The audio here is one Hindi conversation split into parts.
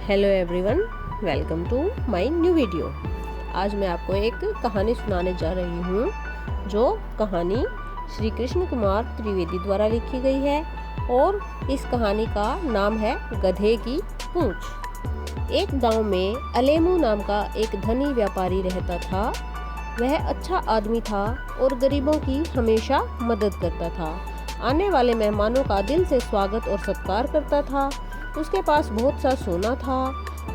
Hello everyone, welcome to my new video. आज मैं आपको एक कहानी सुनाने जा रही हूँ जो कहानी श्री कृष्ण कुमार त्रिवेदी द्वारा लिखी गई है और इस कहानी का नाम है गधे की पूंछ। एक गांव में अलेमू नाम का एक धनी व्यापारी रहता था। वह अच्छा आदमी था और गरीबों की हमेशा मदद करता था। आने वाले मेहमानों का दिल से स्वागत और सत्कार करता था। उसके पास बहुत सा सोना था,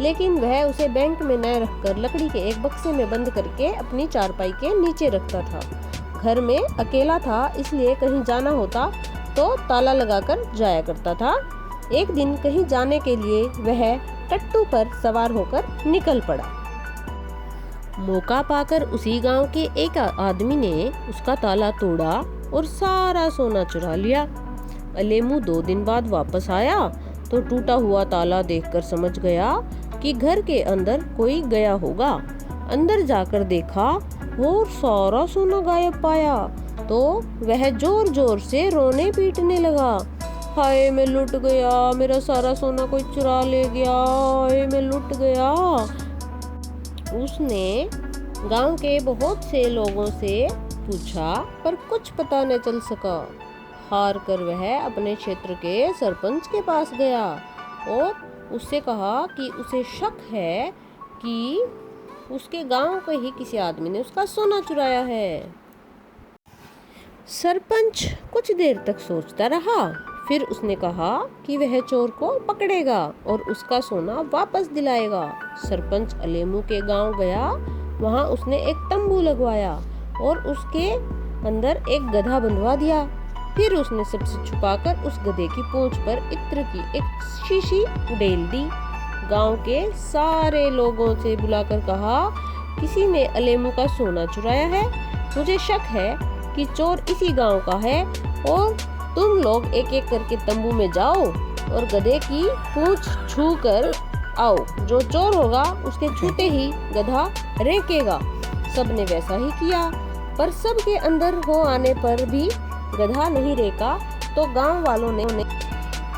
लेकिन वह उसे बैंक में न रखकर लकड़ी के एक बक्से में बंद करके अपनी चारपाई के नीचे रखता था। घर में अकेला था, इसलिए कहीं जाना होता तो ताला लगाकर जाया करता था। एक दिन कहीं जाने के लिए वह टट्टू पर सवार होकर निकल पड़ा। मौका पाकर उसी गांव के एक आदमी ने उसका ताला तोड़ा और सारा सोना चुरा लिया। अलेमू 2 दिन बाद वापस आया तो टूटा हुआ ताला देखकर समझ गया कि घर के अंदर कोई गया होगा। अंदर जाकर देखा और सारा सोना गायब पाया तो वह जोर जोर से रोने पीटने लगा। हाय मैं लुट गया, मेरा सारा सोना कोई चुरा ले गया, हाय मैं लुट गया। उसने गांव के बहुत से लोगों से पूछा पर कुछ पता न चल सका। हार कर वह अपने क्षेत्र के सरपंच के पास गया और उससे कहा कि उसे शक है कि उसके गांव के ही किसी आदमी ने उसका सोना चुराया है। सरपंच कुछ देर तक सोचता रहा, फिर उसने कहा कि वह चोर को पकड़ेगा और उसका सोना वापस दिलाएगा। सरपंच अलेमू के गांव गया। वहां उसने एक तंबू लगवाया और उसके अंदर एक गधा बंधवा दिया। फिर उसने सबसे छुपाकर उस गधे की पूंछ पर इत्र की एक शीशी उड़ेल दी। गांव के सारे लोगों से बुलाकर कहा, किसी ने अलेमू का सोना चुराया है। मुझे शक है कि चोर इसी गांव का है और तुम लोग एक एक करके तंबू में जाओ और गधे की पूंछ छू कर आओ। जो चोर होगा उसके छूते ही गधा रेंकेगा। सबने वैसा ही किया, पर सबके अंदर हो आने पर भी गधा नहीं रेका तो गांव वालों ने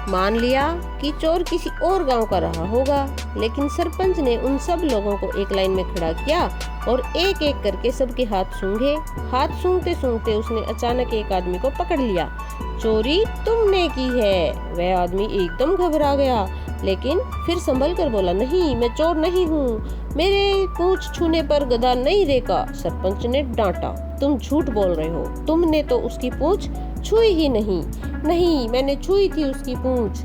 मान लिया कि चोर किसी और गांव का रहा होगा। लेकिन सरपंच ने उन सब लोगों को एक लाइन में खड़ा किया और एक एक करके सबके हाथ सूंघे। हाथ सूंघते सूंघते उसने अचानक एक आदमी को पकड़ लिया। चोरी तुमने की है। वह आदमी एकदम घबरा गया, लेकिन फिर संभल कर बोला, नहीं मैं चोर नहीं हूँ, मेरे पूंछ छूने पर गधा नहीं रेका। सरपंच ने डांटा, तुम झूठ बोल रहे हो, तुमने तो उसकी पूंछ छुई ही नहीं। नहीं, मैंने छुई थी उसकी पूंछ।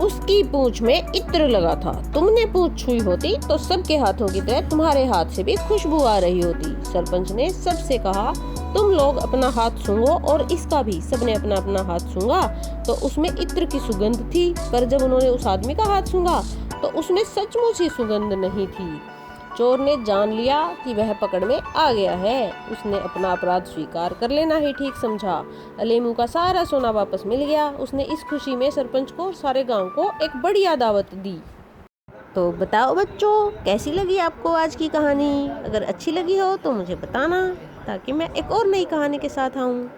उसकी पूंछ में इत्र लगा था। तुमने पूंछ छुई होती तो सबके हाथों की तरह तुम्हारे हाथ से भी खुशबू आ रही होती। सरपंच ने सबसे कहा, तुम लोग अपना हाथ सूंघो और इसका भी। सबने अपना अपना हाथ सूंघा तो उसमें इत्र की सुगंध थी, पर जब उन्होंने उस आदमी का हाथ सूंघा तो उसमें सचमुच ही सुगंध नहीं थी। चोर ने जान लिया कि वह पकड़ में आ गया है। उसने अपना अपराध स्वीकार कर लेना ही ठीक समझा। अलेमू का सारा सोना वापस मिल गया। उसने इस खुशी में सरपंच को, सारे गांव को एक बढ़िया दावत दी। तो बताओ बच्चों, कैसी लगी आपको आज की कहानी? अगर अच्छी लगी हो तो मुझे बताना, ताकि मैं एक और नई कहानी के साथ आऊँ।